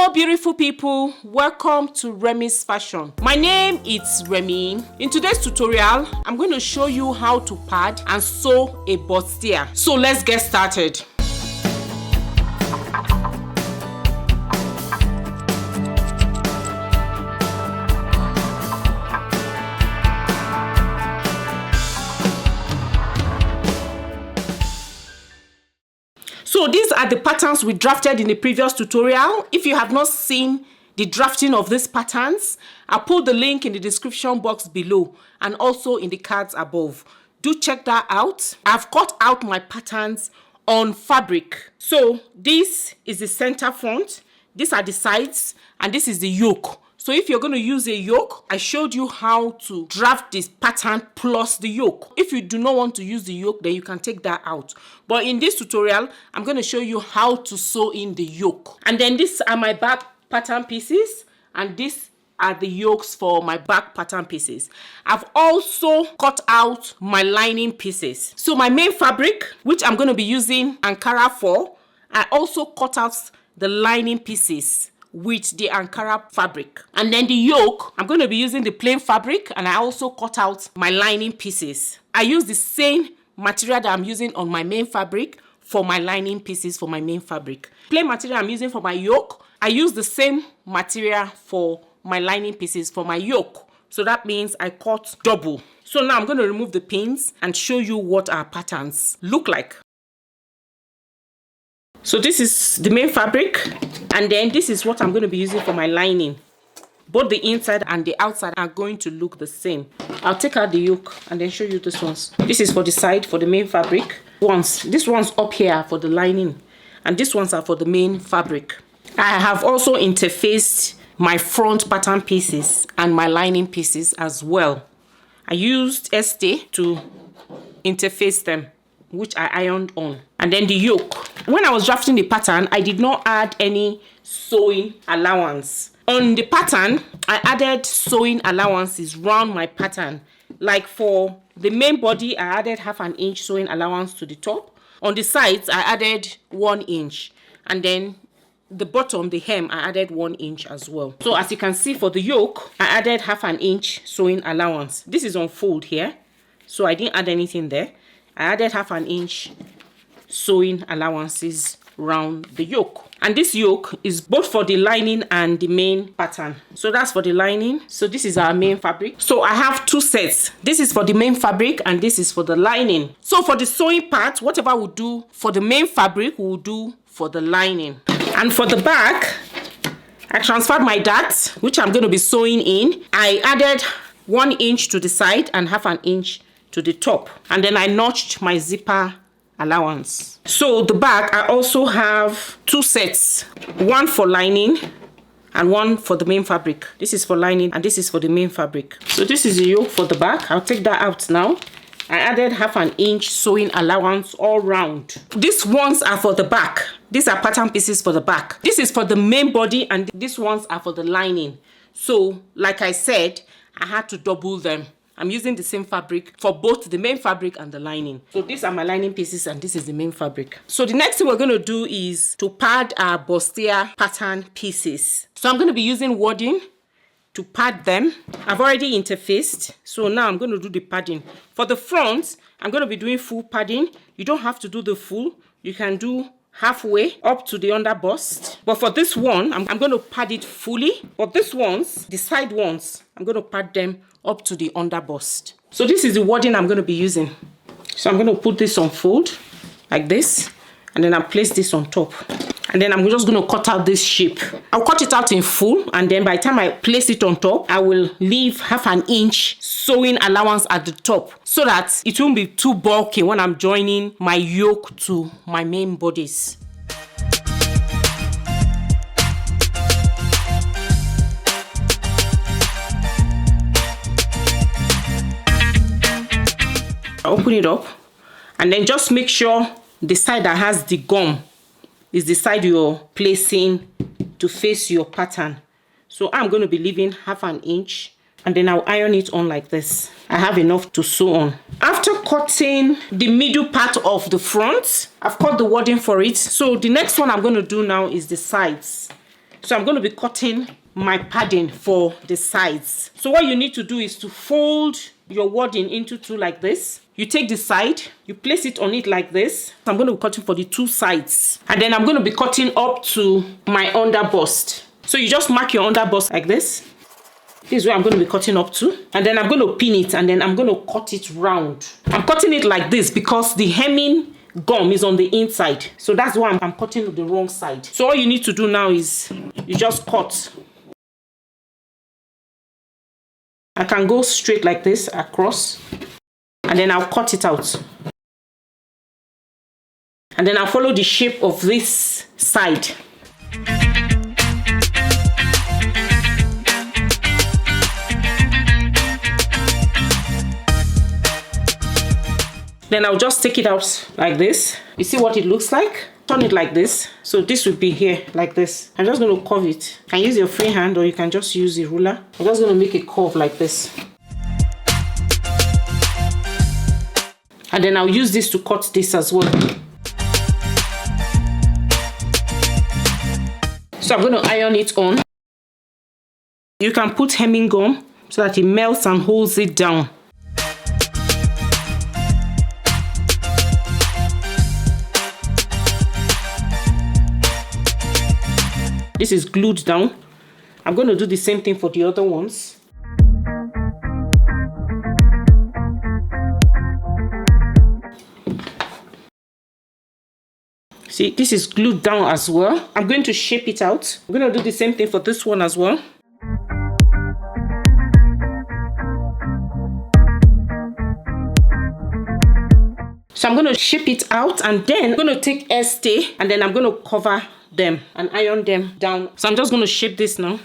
Hello beautiful people, welcome to Remy's Fashion. My name is Remy. In today's tutorial, I'm going to show you how to pad and sew a bustier. So let's get started. So these are the patterns we drafted in the previous tutorial. If you have not seen the drafting of these patterns, I'll put the link in the description box below and also in the cards above. Do check that out. I've cut out my patterns on fabric. So this is the center front, these are the sides, and this is the yoke. So if you're going to use a yoke, I showed you how to draft this pattern plus the yoke. If you do not want to use the yoke, then you can take that out. But in this tutorial, I'm going to show you how to sew in the yoke. And then these are my back pattern pieces, and these are the yokes for my back pattern pieces. I've also cut out my lining pieces. So my main fabric, which I'm going to be using Ankara for, I also cut out the lining pieces with the Ankara fabric. And then the yoke, I'm going to be using the plain fabric, and I also cut out my lining pieces. I use the same material that I'm using on my main fabric for my lining pieces for my main fabric. Plain material I'm using for my yoke, I use the same material for my lining pieces for my yoke. So that means I cut double. So now I'm going to remove the pins and show you what our patterns look like. So this is the main fabric, and then this is what I'm going to be using for my lining. Both the inside and the outside are going to look the same. I'll take out the yoke and then show you this ones. This is for the side for the main fabric. This one's up here for the lining, and these ones are for the main fabric. I have also interfaced my front pattern pieces and my lining pieces as well. I used Estee to interface them, which I ironed on. And then the yoke. When I was drafting the pattern, I did not add any sewing allowance. On the pattern, I added sewing allowances round my pattern. Like for the main body, I added 1/2 inch sewing allowance to the top. On the sides, I added 1 inch. And then the bottom, the hem, I added 1 inch as well. So as you can see for the yoke, I added 1/2 inch sewing allowance. This is on fold here, so I didn't add anything there. I added 1/2 inch sewing allowances round the yoke. And this yoke is both for the lining and the main pattern. So that's for the lining. So this is our main fabric. So I have 2 sets. This is for the main fabric and this is for the lining. So for the sewing part, whatever we do for the main fabric, we'll do for the lining. And for the back, I transferred my darts, which I'm going to be sewing in. I added 1 inch to the side and 1/2 inch to the top, and then I notched my zipper allowance. So the back, I also have 2 sets, one for lining and one for the main fabric. This is for lining and this is for the main fabric. So this is the yoke for the back. I'll take that out now. I added 1/2 inch sewing allowance all round. These ones are for the back. These are pattern pieces for the back. This is for the main body, and these ones are for the lining. So like I said, I had to double them. I'm using the same fabric for both the main fabric and the lining. So these are my lining pieces and this is the main fabric. So the next thing we're going to do is to pad our bustier pattern pieces. So I'm going to be using wadding to pad them. I've already interfaced. So now I'm going to do the padding. For the front, I'm going to be doing full padding. You don't have to do the full. You can do halfway up to the under bust. But for this one, I'm going to pad it fully. But these ones, the side ones, I'm going to pad them up to the under bust. So this is the wadding I'm going to be using. So I'm going to put this on fold like this, and then I'll place this on top. And then I'm just going to cut out this shape. I'll cut it out in full, and then by the time I place it on top, I will leave 1/2 inch sewing allowance at the top so that it won't be too bulky when I'm joining my yoke to my main bodies. Open it up, and then just make sure the side that has the gum is the side you're placing to face your pattern. So I'm going to be leaving 1/2 inch, and then I'll iron it on like this. I have enough to sew on. After cutting the middle part of the front, I've cut the wadding for it. So the next one I'm going to do now is the sides. So I'm going to be cutting my padding for the sides. So what you need to do is to fold your wadding into two like this. You take the side, you place it on it like this. I'm going to be cutting for the two sides. And then I'm going to be cutting up to my under bust. So you just mark your under bust like this. This is where I'm going to be cutting up to. And then I'm going to pin it and then I'm going to cut it round. I'm cutting it like this because the hemming gum is on the inside. So that's why I'm cutting the wrong side. So all you need to do now is you just cut. I can go straight like this across. And then I'll cut it out. And then I'll follow the shape of this side. Then I'll just take it out like this. You see what it looks like? Turn it like this. So this will be here like this. I'm just going to curve it. You can use your free hand or you can just use a ruler. I'm just going to make a curve like this. And then I'll use this to cut this as well. So I'm going to iron it on. You can put hemming gum so that it melts and holds it down. This is glued down. I'm going to do the same thing for the other ones. See, this is glued down as well. I'm going to shape it out. I'm going to do the same thing for this one as well. So I'm going to shape it out and then I'm going to take air stay and then I'm going to cover them and iron them down. So I'm just going to shape this now.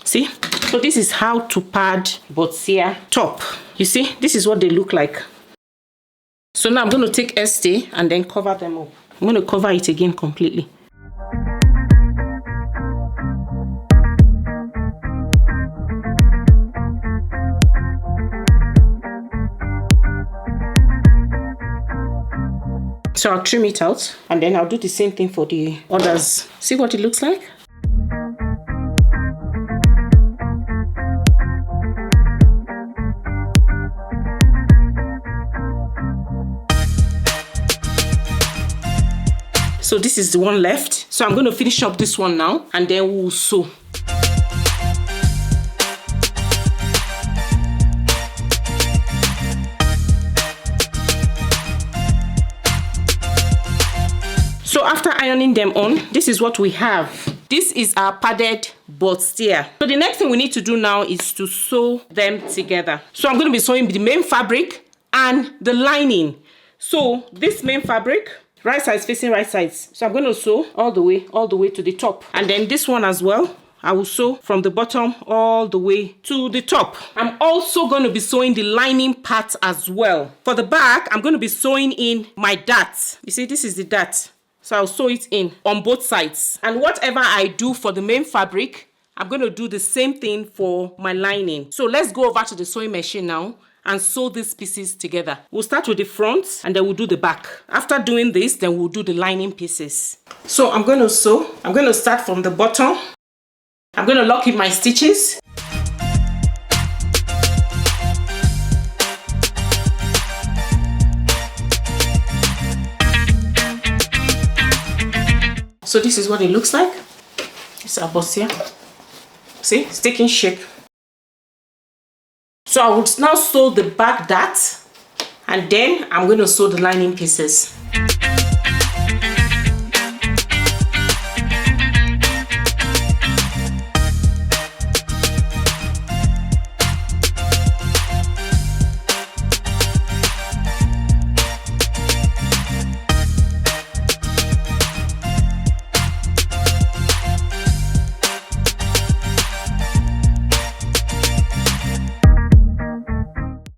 See? So this is how to pad bustier top. You see? This is what they look like. So now I'm going to take stay and then cover them up. I'm going to cover it again completely. So I'll trim it out and then I'll do the same thing for the others. See what it looks like? So this is the one left. So I'm going to finish up this one now and then we'll sew. So after ironing them on, this is what we have. This is our padded bustier. So the next thing we need to do now is to sew them together. So I'm going to be sewing the main fabric and the lining. So this main fabric, right sides facing right sides. So I'm going to sew all the way to the top. And then this one as well, I will sew from the bottom all the way to the top. I'm also going to be sewing the lining part as well. For the back, I'm going to be sewing in my dart. You see, this is the dart. So I'll sew it in on both sides. And whatever I do for the main fabric, I'm going to do the same thing for my lining. So let's go over to the sewing machine now and sew these pieces together. We'll start with the front and then we'll do the back. After doing this, then we'll do the lining pieces. So I'm going to sew. I'm going to start from the bottom. I'm going to lock in my stitches. So this is what it looks like. It's our bustier. See, it's taking shape. So I would now sew the back dart and then I'm going to sew the lining pieces.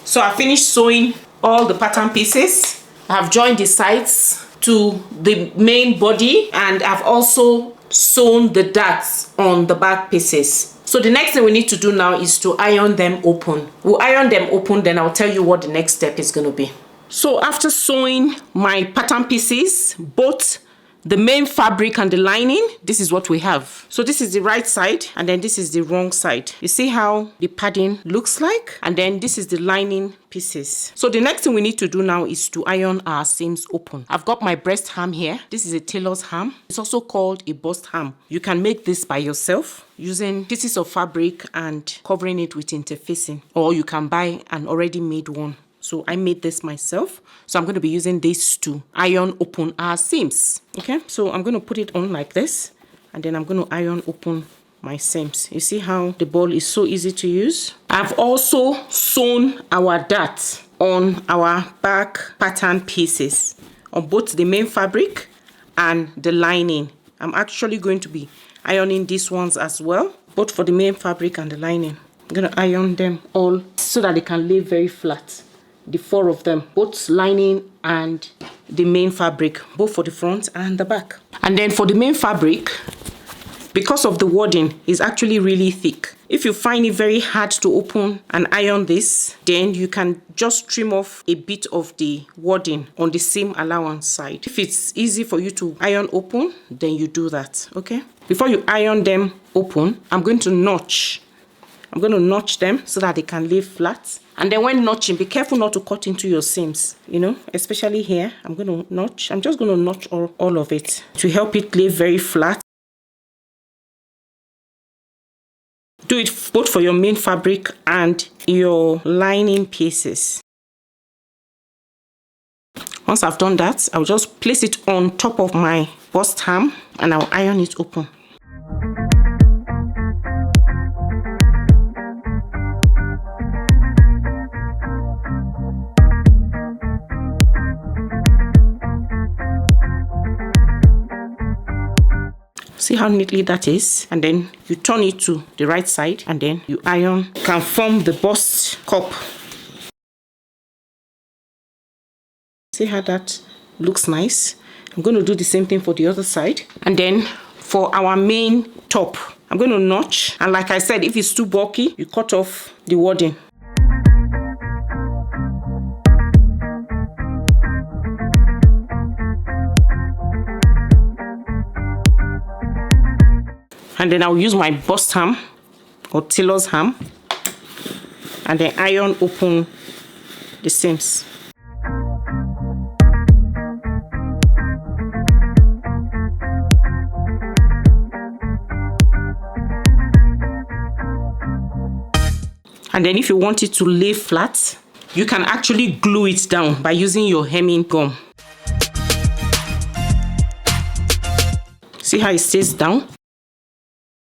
So I finished sewing all the pattern pieces. I have joined the sides to the main body and I've also sewn the darts on the back pieces. So the next thing we need to do now is to iron them open. We'll iron them open, then I'll tell you what the next step is going to be. So after sewing my pattern pieces, both the main fabric and the lining, this is what we have. So this is the right side and then this is the wrong side. You see how the padding looks like? And then this is the lining pieces. So the next thing we need to do now is to iron our seams open. I've got my breast hem here. This is a tailor's hem. It's also called a bust hem. You can make this by yourself using pieces of fabric and covering it with interfacing, or you can buy an already made one. So I made this myself. So I'm going to be using this to iron open our seams. Okay, so I'm going to put it on like this, and then I'm going to iron open my seams. You see how the ball is so easy to use? I've also sewn our darts on our back pattern pieces on both the main fabric and the lining. I'm actually going to be ironing these ones as well, both for the main fabric and the lining. I'm going to iron them all so that they can lay very flat. The 4 of them, both lining and the main fabric, both for the front and the back. And then for the main fabric, because of the wadding is actually really thick, if you find it very hard to open and iron this, then you can just trim off a bit of the wadding on the seam allowance side. If it's easy for you to iron open, then you do that. Okay, before you iron them open, I'm going to notch them so that they can lay flat. And then when notching, be careful not to cut into your seams, you know, especially here. I'm going to notch. I'm just going to notch all of it to help it lay very flat. Do it both for your main fabric and your lining pieces. Once I've done that, I'll just place it on top of my bust hem and I'll iron it open. See how neatly that is? And then you turn it to the right side and then you iron. You can form the bust cup. See how that looks nice? I'm going to do the same thing for the other side. And then for our main top, I'm going to notch. And like I said, if it's too bulky, you cut off the wadding. And then I'll use my bust hem or tailor's hem and then iron open the seams. And then if you want it to lay flat, you can actually glue it down by using your hemming gum. See how it stays down?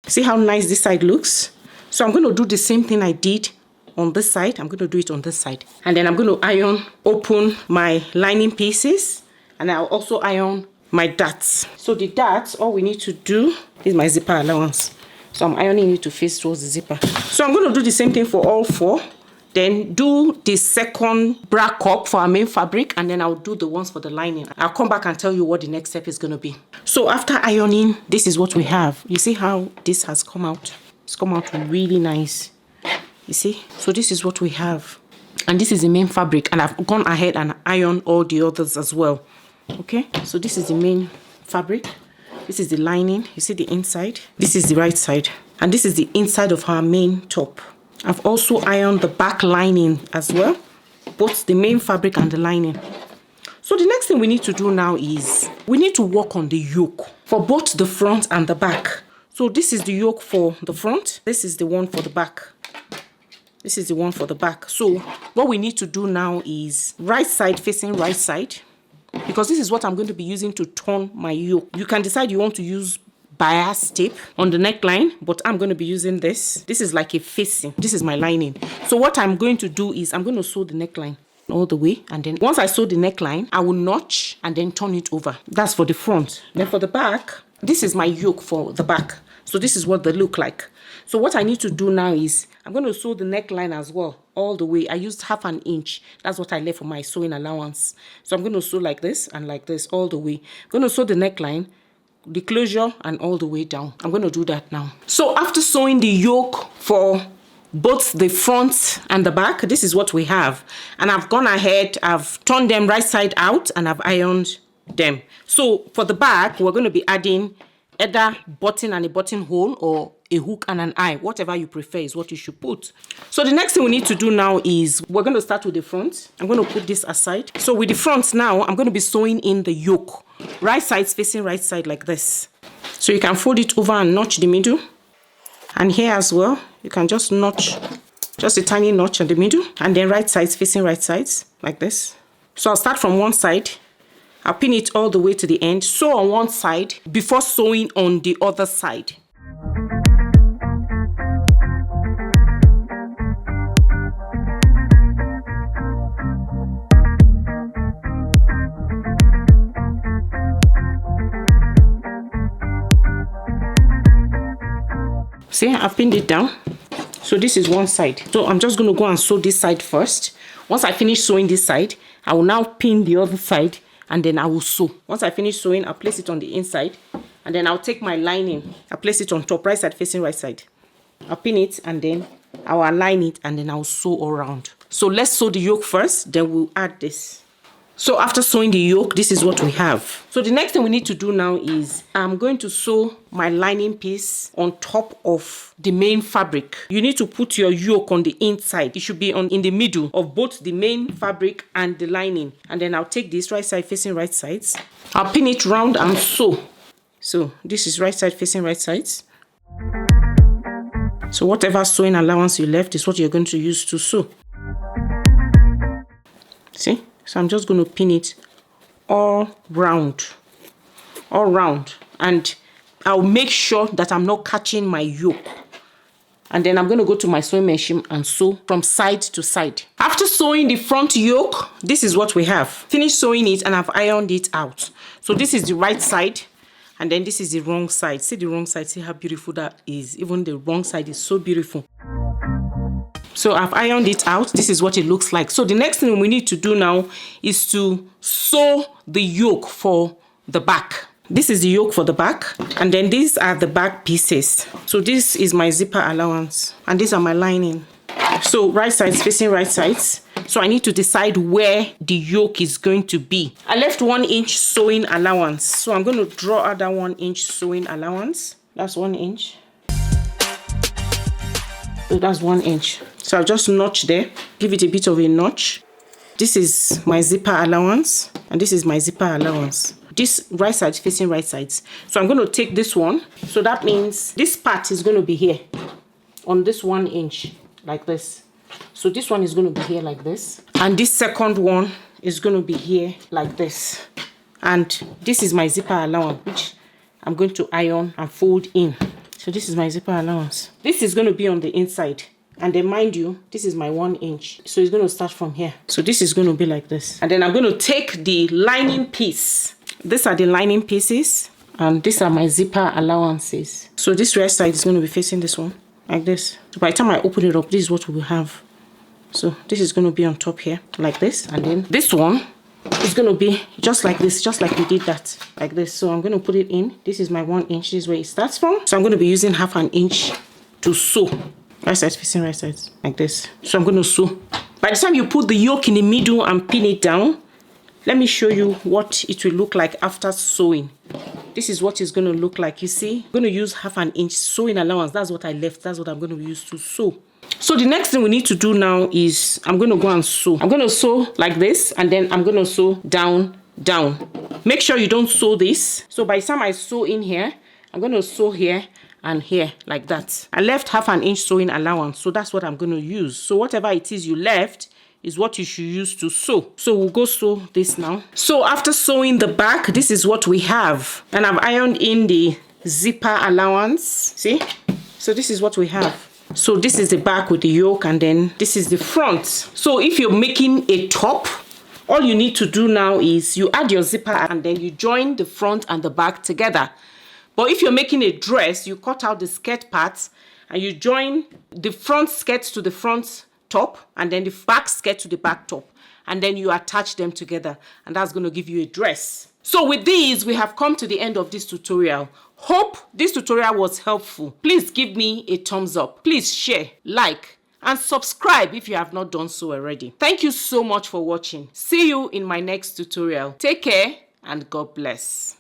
See how nice this side looks? So I'm going to do the same thing I did on this side. I'm going to do it on this side. And then I'm going to iron open my lining pieces. And I'll also iron my darts. So the darts, all we need to do is my zipper allowance. So I'm ironing it to face towards the zipper. So I'm going to do the same thing for all 4. Then do the second bra cup for our main fabric, and then I'll do the ones for the lining. I'll come back and tell you what the next step is going to be. So after ironing, this is what we have. You see how this has come out? It's come out really nice. You see? So this is what we have. And this is the main fabric, and I've gone ahead and ironed all the others as well. Okay? So this is the main fabric. This is the lining. You see the inside? This is the right side. And this is the inside of our main top. I've also ironed the back lining as well, both the main fabric and the lining. So the next thing we need to do now is we need to work on the yoke for both the front and the back. So this is the yoke for the front. This is the one for the back. This is the one for the back. So what we need to do now is right side facing right side, because this is what I'm going to be using to turn my yoke. You can decide you want to use bias tape on the neckline, but I'm going to be using this. This is like a facing. This is my lining. So what I'm going to do is I'm going to sew the neckline all the way, and then once I sew the neckline, I will notch and then turn it over. That's for the front. Then for the back, this is my yoke for the back. So this is what they look like. So what I need to do now is I'm going to sew the neckline as well all the way. I used 1/2 inch. That's what I left for my sewing allowance. So I'm going to sew like this and like this all the way. I'm going to sew the neckline, the closure, and all the way down. I'm going to do that now. So after sewing the yoke for both the front and the back, this is what we have. And I've gone ahead, I've turned them right side out, and I've ironed them. So for the back, we're going to be adding either button and a buttonhole or a hook and an eye. Whatever you prefer is what you should put. So the next thing we need to do now is we're going to start with the front. I'm going to put this aside. So with the front now, I'm going to be sewing in the yoke. Right sides facing right side like this. So you can fold it over and notch the middle. And here as well, you can just notch, just a tiny notch in the middle. And then right sides facing right sides like this. So I'll start from one side. I'll pin it all the way to the end. Sew on one side before sewing on the other side. See, I've pinned it down. So this is one side. So I'm just going to go and sew this side first. Once I finish sewing this side, I will now pin the other side and then I will sew. Once I finish sewing, I'll place it on the inside and then I'll take my lining. I'll place it on top, right side facing right side. I'll pin it and then I'll align it and then I'll sew around. So let's sew the yoke first, then we'll add this. So after sewing the yoke, this is what we have. So the next thing we need to do now is I'm going to sew my lining piece on top of the main fabric. You need to put your yoke on the inside. It should be in the middle of both the main fabric and the lining. And then I'll take this right side facing right sides. I'll pin it round and sew. So this is right side facing right sides. So whatever sewing allowance you left is what you're going to use to sew. See? So I'm just going to pin it all round, and I'll make sure that I'm not catching my yoke. And then I'm going to go to my sewing machine and sew from side to side. After sewing the front yoke, this is what we have. Finished sewing it and I've ironed it out. So this is the right side and then this is the wrong side. See the wrong side, see how beautiful that is. Even the wrong side is so beautiful. So I've ironed it out. This is what it looks like. So the next thing we need to do now is to sew the yoke for the back. This is the yoke for the back. And then these are the back pieces. So this is my zipper allowance. And these are my lining. So right sides facing right sides. So I need to decide where the yoke is going to be. I left 1 inch sewing allowance. So I'm going to draw out that 1 inch sewing allowance. That's 1 inch. So that's 1 inch. So I'll just notch there, give it a bit of a notch. This is my zipper allowance, and this is my zipper allowance. This right side facing right sides. So I'm going to take this one. So that means this part is going to be here on this 1 inch, like this. So this one is going to be here like this. And this second one is going to be here like this. And this is my zipper allowance, which I'm going to iron and fold in. So this is my zipper allowance. This is going to be on the inside. And then mind you, this is my 1 inch. So it's going to start from here. So this is going to be like this. And then I'm going to take the lining piece. These are the lining pieces. And these are my zipper allowances. So this right side is going to be facing this one, like this. So by the time I open it up, this is what we will have. So this is going to be on top here, like this. And then this one is going to be just like this, just like we did that, like this. So I'm going to put it in. This is my 1 inch. This is where it starts from. So I'm going to be using half an inch to sew. Right side facing right side, like this. So I'm going to sew. By the time you put the yoke in the middle and pin it down, let me show you what it will look like after sewing. This is what it's going to look like. You see, I'm going to use half an inch sewing allowance. That's what I left. That's what I'm going to use to sew. So the next thing we need to do now is I'm going to go and sew. I'm going to sew like this, and then I'm going to sew down, down. Make sure you don't sew this. So by the time I sew in here, I'm going to sew here and here like that. I left half an inch sewing allowance, so that's what I'm going to use. So whatever it is you left is what you should use to sew. So we'll go sew this now. So after sewing the back, this is what we have. And I've ironed in the zipper allowance. See? So this is what we have. So this is the back with the yoke, and then this is the front. So if you're making a top, all you need to do now is you add your zipper and then you join the front and the back together. But if you're making a dress, you cut out the skirt parts and you join the front skirt to the front top and then the back skirt to the back top. And then you attach them together, and that's going to give you a dress. So with these, we have come to the end of this tutorial. Hope this tutorial was helpful. Please give me a thumbs up. Please share, like, and subscribe if you have not done so already. Thank you so much for watching. See you in my next tutorial. Take care and God bless.